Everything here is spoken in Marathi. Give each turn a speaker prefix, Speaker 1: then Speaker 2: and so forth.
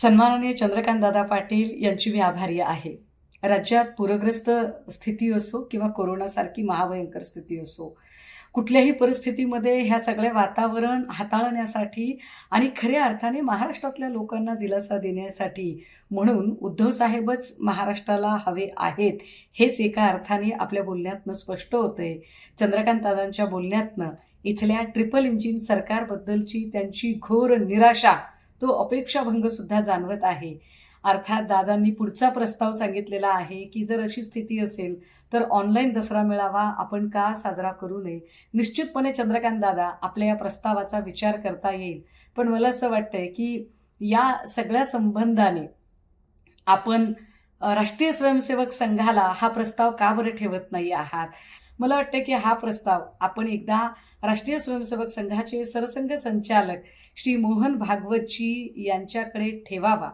Speaker 1: सन्माननीय चंद्रकांतदादा पाटील यांची मी आभारी आहे. राज्यात पूरग्रस्त स्थिती असो किंवा कोरोनासारखी महाभयंकर स्थिती असो, कुठल्याही परिस्थितीमध्ये ह्या सगळ्या वातावरण हाताळण्यासाठी आणि खऱ्या अर्थाने महाराष्ट्रातल्या लोकांना दिलासा देण्यासाठी म्हणून उद्धव साहेबच महाराष्ट्राला हवे आहेत, हेच एका अर्थाने आपल्या बोलण्यातनं स्पष्ट होतंय. चंद्रकांतदादांच्या बोलण्यातनं इथल्या ट्रिपल इंजिन सरकारबद्दलची त्यांची घोर निराशा, तो अपेक्षाभंगसुद्धा जाणवत आहे. अर्थात दादांनी पुढचा प्रस्ताव सांगितलेला आहे की जर अशी स्थिती असेल तर ऑनलाईन दसरा मेळावा आपण का साजरा करू नये. निश्चितपणे चंद्रकांत दादा आपल्या या प्रस्तावाचा विचार करता येईल. पण मला असं वाटतंय की या सगळ्या संबंधाने आपण राष्ट्रीय स्वयंसेवक संघाला हा प्रस्ताव का बरं ठेवत नाही आहात. मला वाटतं की हा प्रस्ताव आपण एकदा राष्ट्रीय स्वयंसेवक संघाचे सरसंघ संचालक श्री मोहन भागवतजी यांच्याकडे ठेवावा.